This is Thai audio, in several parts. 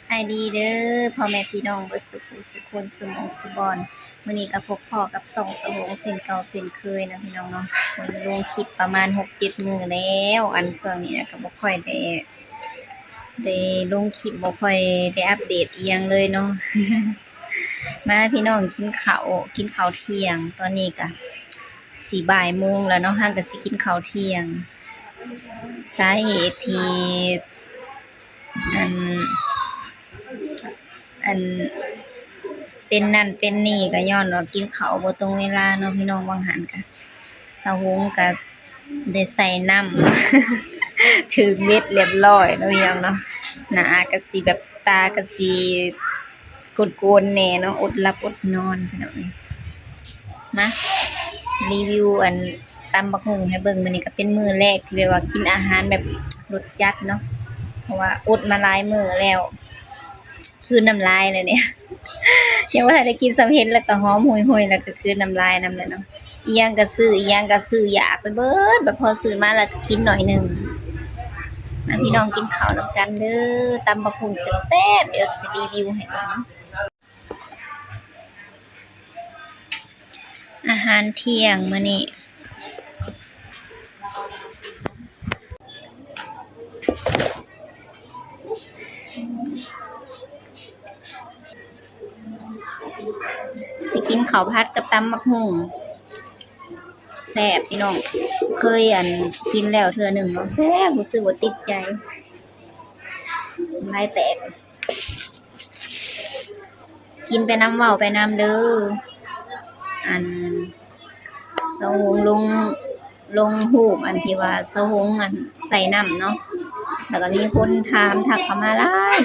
ไอดีเด้อพ่อแม่พี่น้องเบิดสุขสุขคนสมองสุบอนมื้อนี้ก็พบพ่อกับส่องสมองเส้นเก่าเส้นเคยนะพี่น้องเนาะมันลงคลิปประมาณ6-7มื้อแล้วอันส่วนนี้ก็บ่ค่อยได้ลงคลิปบ่ค่อยได้อัปเดตอีหยังเลยเนาะ มาพี่น้องกินข้าวเที่ยงตอนนี้ก็สิบ่ายโมงแล้วเนาะห่างก็สิกินข้าวเที่ยงสาเหตุที่อันอันเป็นนั่นเป็นนี่ก็ย้อนว่ากินข้าวบ่ตรงเวลาเนาะพี่น้องบางหันก็สะหงก็ได้ใส่น้ำ ถึงเม็ดเรียบร้อยเนาะพี่น้องเนาะหน้าก็สิแบบตาก็สิโกนๆแหน่เนาะอดหลับอดนอนพี่น้องนี่มารีวิวอันตำบักหุ่งให้เบิ่งมื้อนี้ก็เป็นมื้อแรกที่แบบว่ากินอาหารแบบรสจัดเนาะเพราะว่าอดมาหลายมื้อแล้วคือน้ำลายเลยเนี่ย ยังว่าได้กินสำเร็จแล้วก็หอมหุยๆแล้วก็คือน้ำลายนำเลยเนาะอีหยังก็ซื้ออีหยังก็ซื้ออยากไปเบิดบัดพอซื้อมาแล้วก็กินหน่อยหนึงมาพี่น้องกินข้าวนำกันเด้อตำบักหุ่งแซ่บๆเดี๋ยวสิรีวิวให้เบิ่งเนาะอาหารเที่ยงมื้อนี้สิกินข้าวผัดกับตำบักหุ่งแซ่บพี่น้องเคยกินแล้วเทื่อหนึ่งเนาะแซ่บรู้สึกว่าติดใจน้ำลายแตกกินไปน้ำเว้าไปน้ำเด้ออันสะหงลงรูปอันที่ว่าสะหงใส่น้ำเนาะแล้วก็มีคนถามทักเข้ามา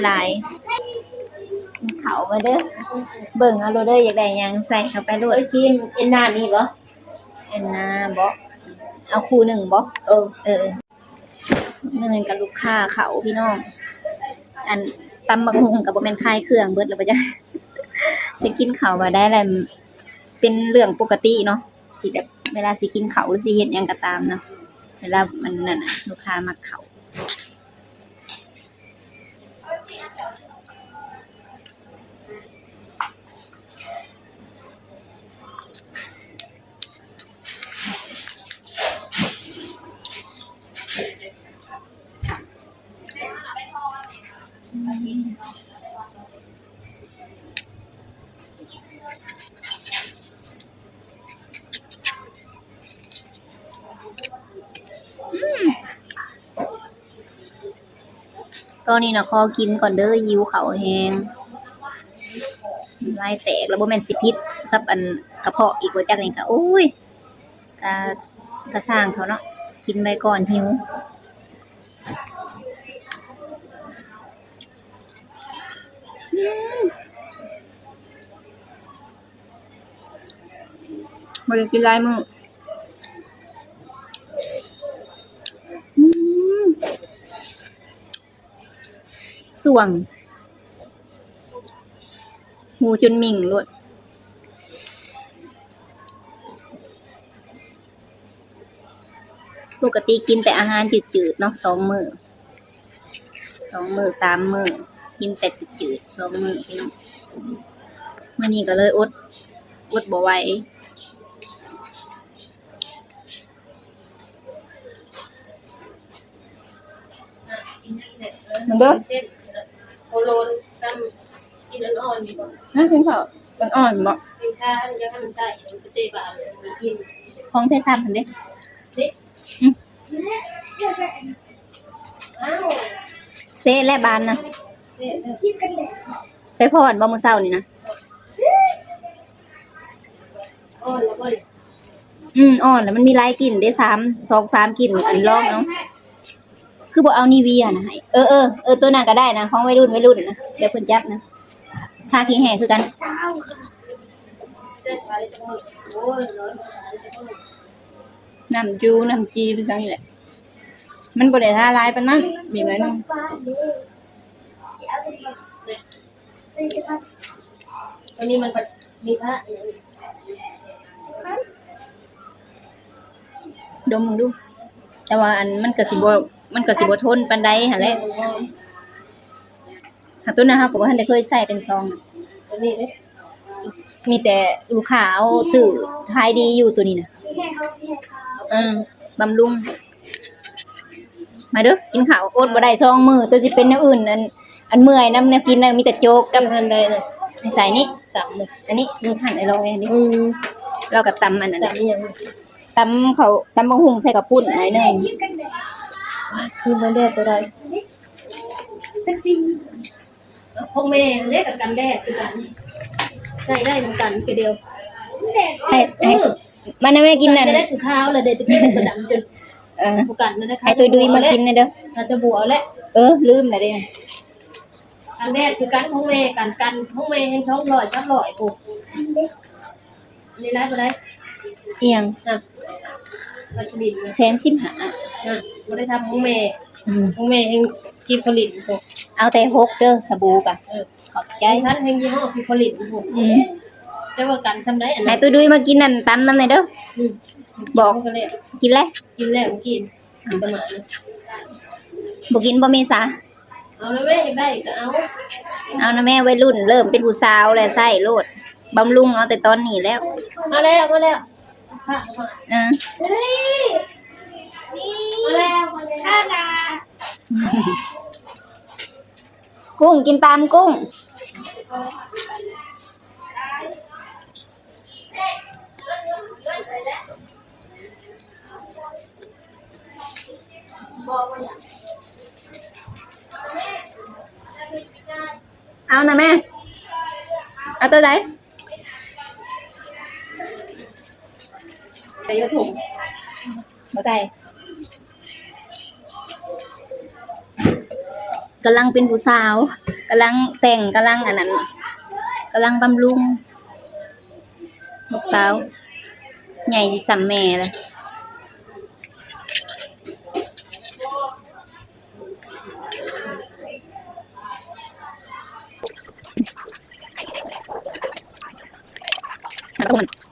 หลายเขามาเด้อเบิ่งเอาโลดเด้ออยากได้หยังใส่เข้าไปโลดทีมเอ็นนานี่บ่เอ็นนาบ่เอาคู่หนึ่งบ่มื้อนึงกับลูกค้าเขาพี่น้องอันตำบักหุ่งก็บ่แม่นคายเครื่องเบิดแล้วบ่จ๊ะ สิกินข้าวว่าได้แล้วเป็นเรื่องปกติเนาะที่แบบเวลาสิกินข้าวหรือสิเฮ็ดหยังก็ตามเนาะเวลามันนั่นน่ะลูกค้ามักข้าวตอนนี้น่ะขอกินก่อนเด้อหิวข้าวแฮงลายแตกแล้วบ่แม่นสิพิษกับอันกระเพาะอีกว่าจักนี่ก็โอ้ยก็ก็สร้างเขาเนาะกินไปก่อนหิวบ่ได้กินหลายมื้อส่วงหูจนมิ่งโลดปกติกินแต่อาหารจืดๆเนาะ2 มื้อ3 มื้อกินแต่จืดๆ2 มื้อพี่น้องมื้อนี้ก็เลยอดบ่ไหวมันเด้อโคโลนซ้ำกินอ่อนๆดีบ่นะกินข้าวอ่อนๆบ่ กินชายังให้มันใส่มันเตะบาดมันกินของเทซัมหั่นเด้เด็กอ้าวเซและบานนะไปพรบ่มื้อเช้านี่นะอ่อนแล้วบ่อ่อนแล้วมันมีหลายกลิ่นเด้2-3กลิ่นอันลองเนาะคือบ่เอานิเวียนะให้ตัวนั้นก็ได้นะของวัยรุ่นนะเดี๋ยวเพิ่นจับนะทาขี้แห้งคือกันเด็กไปจังโอ้ยร้อนน้ำจีไปซั่นนี่แหละมันบ่ได้ทาหลายปานนั้นบีบหน่อยนึงวันนี้มันมีพระดมมึงดูแต่ว่าอันมันก็สิบ่ทนปานใดหั่นแหละ หาตัวนั้นเฮาก็บ่ทันได้เคยใส่เป็นซองน่ะ ตัวนี้เด้ มีแต่ลูกค้าเอาซื้อขายดีอยู่ตัวนี้น่ะบำรุงมาเด้อกินข้าวอดบ่ได้ซองมื้อตัวสิเป็นแนวอื่นอันเมื่อยนำแนวกินน่ะมีแต่โจ๊ก กั กั บบ ทันใดน่ะ ใส่นี่ ตับเลย อันนี้มันหั่นอร่อยอันนี้ อืม เราก็ตำอันนั้น ตับนี่ยัง ตำเขาตำบักหุ่งใส่กับปุ้นหน่อยหนึง คือมันแดดตัวใดพวกแม่เล็กกับกันแดดคือกันใส่ได้เหมือนกันคือเดียว ให้มันนะแม่กินนั่น จะได้คือข้าวเลยเด็ดจะกินกระดำจน เออ ผู้กันนะคะ ให้ตัวดุยมากินนะเด้อ เราจะบัวแล้ว ลืมแล้วเด้ กันแดดคือกันของแม่กันของแม่ให้ช่องลอยจับลอยปุ๊บนี่ได้ก็ได้ เอียง นะเราจะดินนะ 115 นะไม่ได้ทำของแม่ของแม่เองกินผลิตปุ๊บ เอาแต่6เด้อสบู่กะขอบใจ ใจฉันเองยี่ห้อกินผลิตปุ๊บ อืม แต่ว่ากันทำได้อัน ให้ นั้น ตัวดุยมากินนั่นตำน้ำหน่อยเด้อ บอก ก็เลย กินแล้ว กินแล้วกินประมาณนั้น บ่กินบ่เมษา เอาแล้วแม่ได้ก็เอา เอานะแม่วัยรุ่นเริ่มเป็นผู้สาวแล้วใส่โลดบำรุงเอาแต่ตอนนี้แล้ว มาแล้วมาแล้วค่ะ อ่า มาแล้วมาแล้ว กุ้งกินตามกุ้งเอานะแม่เอาตัวไหน ไปยกถุง บ่ใส่กำลังเป็นผู้สาวกำลังแต่งกำลังอันนั้นกำลังบำรุงลูกสาวใหญ่สิสำแม่เลย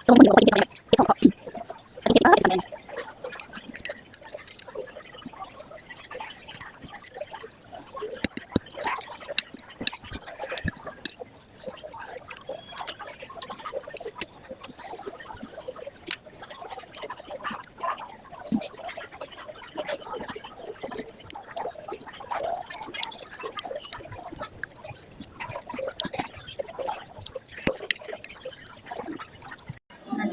ต้องมันบอกว่าที่ของอันนี้เป็นอะไร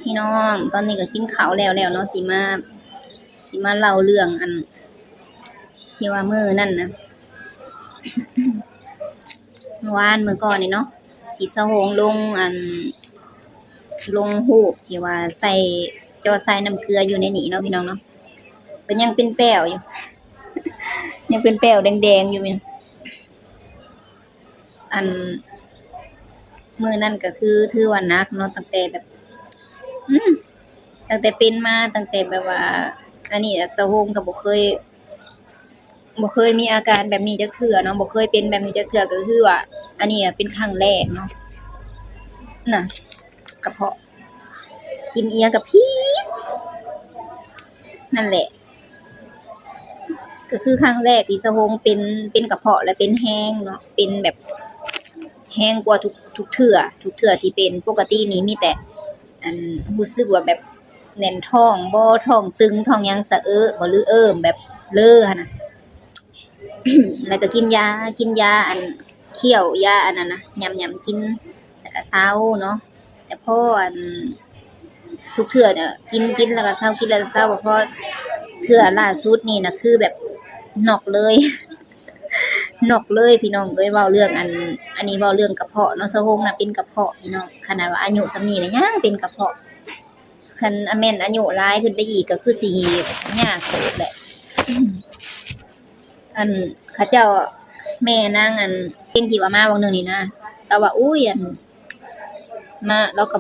พี่น้องตอนนี้ก็กินข้าวแล้วเนาะสิมาเล่าเรื่องอันที่ว่ามื้อนั่นนะ เมื่อวานมื้อก่อนนี่เนาะที่สะโหงลงรูปที่ว่าใส่จอใส่น้ำเกลืออยู่ในนี้เนาะพี่น้องเนาะเป็นยังเป็นแป้วอยู่ ยังเป็นแป้วแดงๆอยู่นี่อันมื้อนั้นก็คือถือว่าหนักเนาะตั้งแต่แบบตั้งแต่เป็นมาตั้งแต่แบบว่าอันนี้สะโฮมก็บ่เคยมีอาการแบบนี้จักเทื่อเนาะบ่เคยเป็นแบบนี้จักเทื่อก็คือว่าอันนี้เป็นครั้งแรกเนาะน่ะกระเพาะกินเอียกับพี่นั่นแหละ ก็คือครั้งแรกที่สะโฮมเป็นกระเพาะและเป็นแห้งเนาะเป็นแบบแห้งกว่าทุกเทื่อที่เป็นปกตินี่มีแต่อันรู้สึกว่าแบบแน่นท้องบ่ท้องตึงท้องหยังสะบ่หรือแบบเล้อหั่นน่ะ แล้วก็กินยาอันเคี่ยวยาอันนั้นน่ะยำกินแล้วก็เซาเนาะแต่พออันทุกเทื่อเนี่ยกินแล้วก็เซากินแล้วก็เซาบ่พอเทื่อล่าสุดนี่น่ะคือแบบน็อกเลย น็อกเลยพี่น้องเอ้ยเว้าเรื่องอันนี้เว้าเรื่องกระเพาะเนาะสะโฮงน่ะเป็นกระเพาะพี่น้องขนาดว่าอายุส่ำนี้ก็ยังเป็นกระเพาะคันแม่นอายุหลายขึ้นไปอีกก็คือสิยากเติบแหละ อันเขาเจ้าแม่นางอันเก่งที่ว่ามาวันหนึงนี่นะเราว่าอุ้ยอันมาเราก็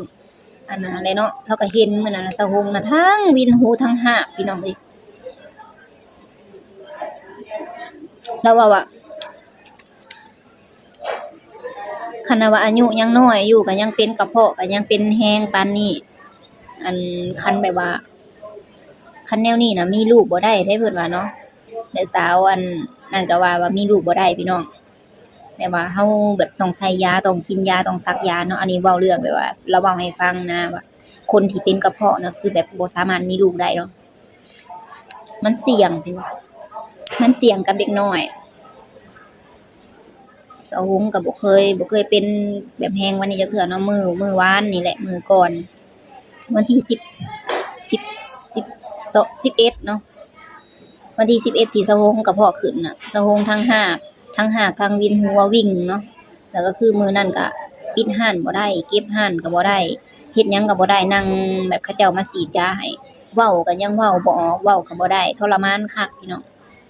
อันนั้นอะไรเนาะเราก็เห็นมื้อนั้นน่ะสะโฮงน่ะทั้งวินหูทั้งหากพี่น้องเอ้ยเราว่าคันว่าอายุยังน้อยอยู่ก็ยังเป็นกระเพาะก็ยังเป็นแฮงปานนี้อันคันแบบว่าคันแนวนี้น่ะมีลูกบ่ได้เด้เพิ่นว่าเนาะแต่สาวอันนั่นก็ว่ามีลูกบ่ได้พี่น้อง แบบว่าเฮาแบบต้องใส่ยาต้องกินยาต้องซักยาเนาะอันนี้เว้าเรื่องแบบว่าเราเว้าให้ฟังนะว่าคนที่เป็นกระเพาะเนาะคือแบบบ่สามารถมีลูกได้เนาะมันเสี่ยงเป็นว่ามันเสี่ยงกับเด็กน้อยสาวหงก็บ่เคยเป็นแบบแฮงวันนี้จักเทื่อเนาะมื้อวานนี่แหละมื้อก่อนวันที่11เนาะวันที่11ที่สาวหงกระเพาะขึ้นน่ะสาวหงทั้งวินหัววิ่งเนาะแล้วก็คือมื้อนั้นก็ปิดร้านบ่ได้เก็บร้านก็บ่ได้เฮ็ดหยังก็บ่ได้นั่งแบบเขาเจ้ามาฉีดยาให้เว้าก็ยังเว้าบ่ออกเว้าก็บ่ได้ทรมานคักพี่น้อง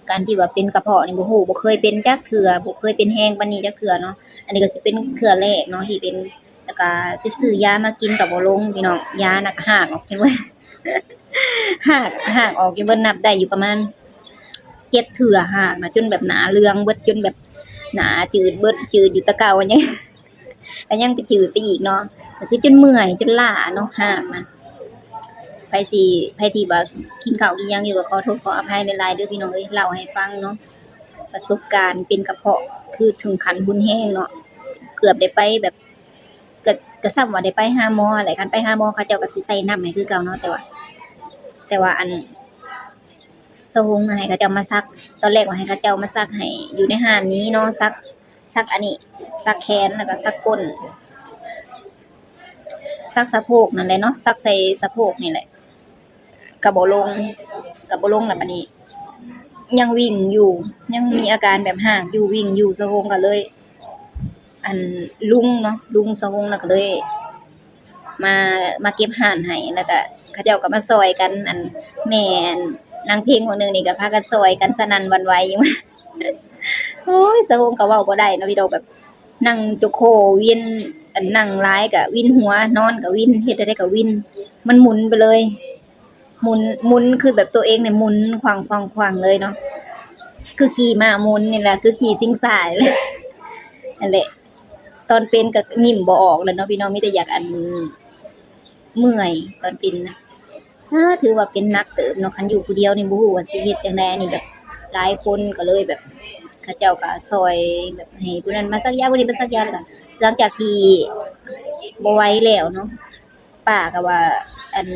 การที่ว่าเป็นกระเพาะนี่บ่ฮู้บ่เคยเป็นจักเทื่อบ่เคยเป็นแฮงปานนี้จักเทื่อเนาะอันนี้ก็สิเป็นเทื่อแรกเนาะที่เป็นแล้วก็ไปซื้อยามากินก็บ่ลงพี่น้องยาน่ะก็หากออกเห็นบ่ หากออกอยู่เบิ่นนับได้อยู่ประมาณ7เทื่อหากน่ะจนแบบหนาเรืองเบิดจนแบบหนาจืดเบิดจืดอยู่แตะเก่าอันยัง ก็ยังไปจืดไปอีกเนาะก็คือจนเมื่อยจนล้าเนาะหากนะไผที่ว่ากินข้าวกินหยังอยู่ก็ขอโทษขออภัยหลายๆเด้อพี่น้องเอ้ยเล่าให้ฟังเนาะประสบการณ์เป็นกระเพาะคือถึงขั้นรุนแรงเนาะเกือบได้ไปแบบก็ซ้ำว่าได้ไปหาหมอแหละคันไปหาหมอเขาเจ้าก็สิใส่น้ำให้คือเก่าเนาะแต่ว่าอันสะหงน่ะให้เขาเจ้ามาซักตอนแรกว่าให้เขาเจ้ามาซักให้อยู่ในห้านนี้เนาะซักอันนี้ซักแขนแล้วก็ซักก้นซักสะโพกนั่นแหละเนาะซักใส่สะโพกนี่แหละก็บ่ลงแล้วบัดนี้ยังวิ่งอยู่ยังมีอาการแบบหากอยู่วิ่งอยู่สะหงก็เลยอันลุงเนาะลุงสะหงน่ะก็เลยมาเก็บห่านให้แล้วก็เขาเจ้าก็มาซอยกันอันแม่นนางเพลงคนหนึงนี่ก็พากันซอยกันสนั่นหวั่นไหวอยู่ โอ้ยสะหงก็เว้าบ่ได้เนาะพี่ดอกแบบนั่งโจโคเวียนอันนั่งหลายก็วินหัวนอนก็วินเฮ็ดได้ก็วินมันหมุนไปเลยหมุนคือแบบตัวเองเนี่ยหมุนขวางๆเลยเนาะคือขี่ม้าหมุนนี่แหละคือขี่สิงสายเลยนั่นแหละตอนเป็นก็ยิ้มบ่ออกแล้วเนาะพี่น้องมีแต่อยากอันเมื่อยตอนเป็นนะถือว่าเป็นหนักเติบเนาะคันอยู่ผู้เดียวนี่บ่ฮู้ว่าสิเฮ็ดจั่งใดนี่แบบหลายคนก็เลยแบบเขาเจ้าก็ซอยแบบให้ผู้นั้นมาซักยาผู้นี้มาซักยาแล้วก็หลังจากที่บ่ไหวแล้วเนาะป้าก็ว่าอัน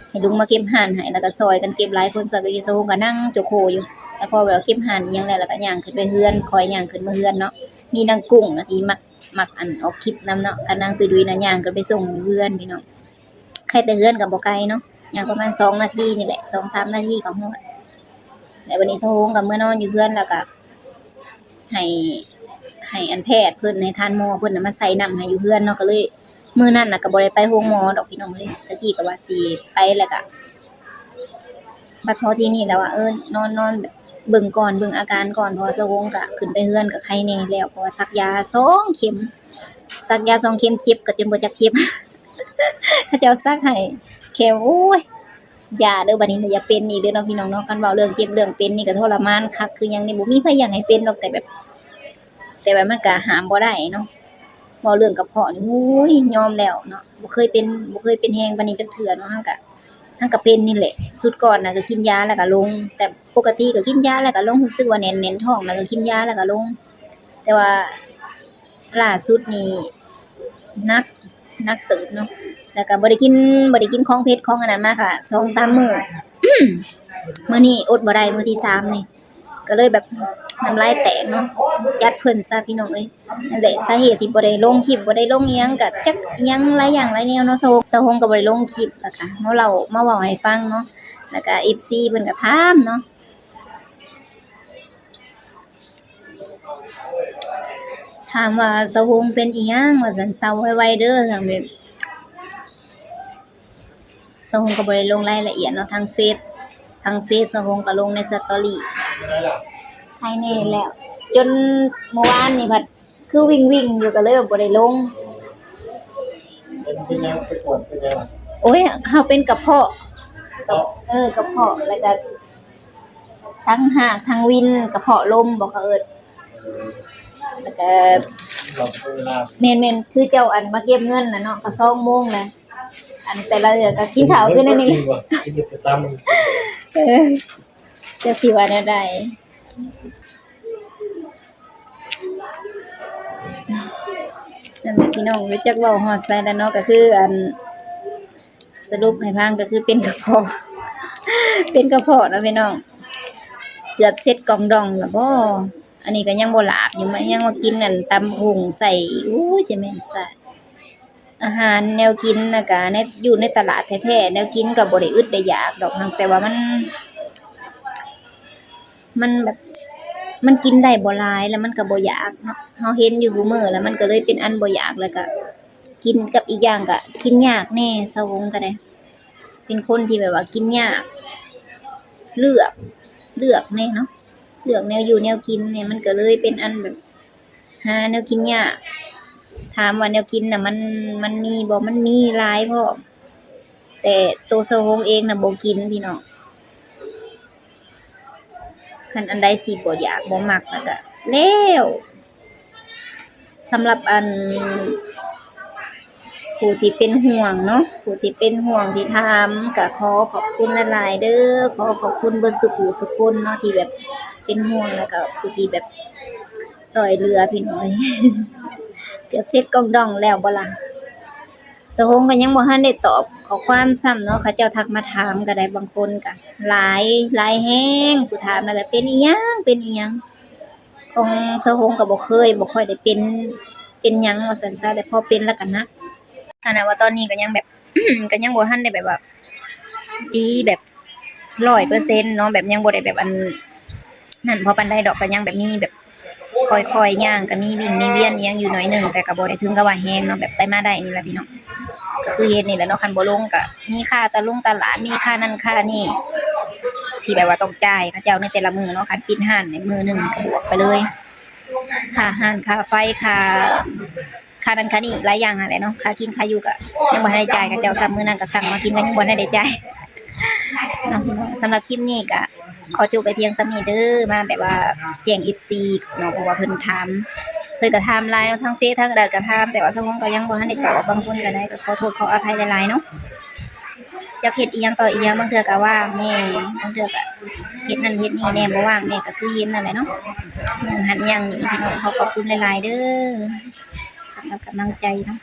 ให้ลุงมาเก็บห่านให้แล้วก็ซอยกันเก็บหลายคนซอยกันเก็บสะหงก็นั่งโจโคอยู่แล้วพอแบบเก็บห่านอีหยังแล้วก็ย่างขึ้นไปเฮือนคอยย่างขึ้นมาเฮือนเนาะมีนางกุ้งนะที่มักอันออกคลิปนำเนาะกับนางตุ้ยดุยน่ะย่างกันไปส่งอยู่เฮือนพี่น้องใครแต่เฮือนก็บ่ไกลเนาะย่างประมาณ2นาทีนี่แหละ2-3นาทีก็ฮอดแล้ววันนี้สะหงก็มื้อนอนอยู่เฮือนแล้วก็ให้อันแพทย์เพิ่นให้ทานหมอเพิ่นน่ะมาใส่น้ำให้อยู่เฮือนเนาะก็เลยมื้อนั้นน่ะก็บ่ได้ไปโรงหมอดอกพี่น้องเอ้ยตะกี้ก็ว่าสิไปแล้วก็บัดพอที่นี่แล้วว่านอนแบบเบิ่งก่อนเบิ่งอาการก่อนเพราะว่าสะหงก็ขึ้นไปเฮือนก็ไข้แน่แล้วเพราะว่าซักยา2เข็มซักยา2เข็มเจ็บก็จนบ่จักเจ็บ เขาเจ้าซักให้แค่โอ้ยอย่าเด้อบัดนี้อย่าเป็นอีกเด้อเนาะพี่น้องเนาะคันเว้าเรื่องเจ็บเรื่องเป็นนี่ก็ทรมานคักคือหยังนี่บ่มีไผอยากให้เป็นหรอกแต่ว่ามันก็ห้ามบ่ได้เนาะเว้าเรื่องกระเพาะนี่โอ้ยยอมแล้วเนาะบ่เคยเป็นแฮงปานนี้จักเทื่อเนาะเราก็เป็นนี่แหละสุดก่อนน่ะก็กินยาแล้วก็ลงแต่ปกติก็กินยาแล้วก็ลงรู้สึกว่าแน่นท้องแล้วก็กินยาแล้วก็ลงแต่ว่าล่าสุดนี่หนักเติบเนาะแล้วก็บ่ได้กินของเผ็ดของอันนั้นมาค่ะ2-3มื้อ มื้อนี้อดบ่ได้มื้อที่3นี่ก็เลยแบบน้ำลายแตกเนาะจัดเพิ่นซะพี่น้องเอ้ยนั่นแหละสาเหตุที่บ่ได้ลงคลิปบ่ได้ลงอิหยังก็จักอิหยังหลายอย่างหลายแนวเนาะสะหงก็บ่ได้ลงคลิปแล้วก็มาเว้าให้ฟังเนาะแล้วก็ FC เพิ่นก็ถามเนาะถามว่าสะหงเป็นอิหยังว่าซั่นเซาไวๆเด้อจั่งแบบสะหงก็บ่ได้ลงรายละเอียดเนาะทางเฟซสะหงก็ลงในสตอรี่ไข้แน่แล้วจนเมื่อวานนี่บัดคือวิ่งอยู่ก็เลยบ่ได้ลงเป็นยังไปกวดเป็นยัง โอ้ยเฮาเป็นกระเพาะกระเพาะแล้วก็ทั้งหากทั้งวินกระเพาะลมบ่เขาเอิ้นแล้วก็ เราเวลา แม่นๆคือเจ้าอันมาเก็บเงินน่ะเนาะก็2โมงแล้วอันแต่ละเดือนก็กินข้าวคือนั่นนี่แหละ กินประจำ เออจะสิว่าแนวใด นั่นแหละพี่น้องรู้จักเว้าฮอดไสแล้วเนาะก็คืออันสรุปให้ฟังก็คือเป็นกระเพาะ เป็นกระเพาะเนาะพี่น้องเกือบเสร็จกล่องดองแล้วบ่อันนี้ก็ยังบ่หลาบอยู่มันยังมากินนั่นตำหุงใส่อู้ยจะแม่นซะอาหารแนวกินน่ะก็ในอยู่ในตลาดแท้ๆแนวกินก็บ่ได้อึดได้อยากดอกหั้งแต่ว่ามันแบบมันกินได้บ่หลายแล้วมันก็บ่อยากเนาะเฮาเห็นอยู่ซุมื้อแล้วมันก็เลยเป็นอันบ่อยากแล้วก็กินกับอีกอย่างก็กินยากแน่สะวงก็ได้เป็นคนที่แบบว่ากินยากเลือกแน่เนาะเลือกแนวอยู่แนวกินเนี่ยมันก็เลยเป็นอันแบบหาแนวกินยากถามว่าแนวกินน่ะมันมีบ่มันมีหลายพร้อมแต่ตัวสะวงเองน่ะบ่กินพี่น้องคันอันใดสิบ่อยากบ่มักแล้วก็แล้วสำหรับอันผู้ที่เป็นห่วงเนาะผู้ที่เป็นห่วงที่ถามก็ขอขอบคุณหลายๆเด้อขอขอบคุณเบิดสุขุสุคนเนาะที่แบบเป็นห่วงแล้วก็ผู้ที่แบบช่วยเหลือพี่น้อย เกือบเสร็จกล่องดองแล้วบ่ล่ะสะฮงก็ยังบ่ทันได้ตอบข้อความซ้ำเนาะเขาเจ้าทักมาถามก็ได้บางคนก็หลายแฮงผู้ถามแล้วก็เป็นอีหยังของสะฮงก็บ่ค่อยได้เป็นหยังว่าซั่นซะแต่พอเป็นแล้วก็หนักขนาดว่าตอนนี้ก็ยังแบบ ก็ยังบ่ทันได้แบบว่าดีแบบ100%เนาะแบบยังบ่ได้แบบอันนั่นพอปานใดดอกก็ยังแบบมีแบบค่อยๆย่างก็มีวิ่งมีเวียนอิหยังอยู่หน่อยหนึงแต่ก็บ่ได้ถึงกับว่าแฮงเนาะแบบไปมาได้นี่แหละพี่น้องก็คือเฮ็ดนี่แหละเนาะคันบ่ลงก็มีค่าตะลุงตลาดมีค่านั่นค่านี่ที่แบบว่าต้องจ่ายเขาเจ้าในแต่ละมื้อเนาะคันปิดร้านในมื้อหนึงก็บวกไปเลยค่าอาหารค่าไฟค่านั้นค่านี้หลายอย่างนั่นแหละเนาะค่ากินค่าอยู่ก็ยังบ่ทันได้จ่ายเขาเจ้าซ้ำมื้อนั้นก็สั่งมากินก็ยังบ่ทันได้จ่ายเนาะพี่น้องสำหรับคลิปนี้ก็ขอจบไปเพียงส่ำนี้เด้อมาแบบว่าแจ้ง FC เนาะเพราะว่าเพิ่นถามเพิ่นก็ถามหลายเนาะทั้งเฟซทั้งกระดาษก็ถามแต่ว่าสมองก็ยังบ่ทันได้ตอบบางคนก็ได้ก็ขอโทษขออภัยหลายๆเนาะอยากเฮ็ดอีหยังต่ออีหยังบางเทื่อก็ว่างแหน่บางเทื่อก็เฮ็ดนั่นเฮ็ดนี่แหน่บ่ว่างแหน่ก็คือเฮ็ดนั่นแหละเนาะอย่างหันอย่างนี้พี่น้องขอขอบคุณหลายๆเด้อสำหรับกำลังใจเนาะ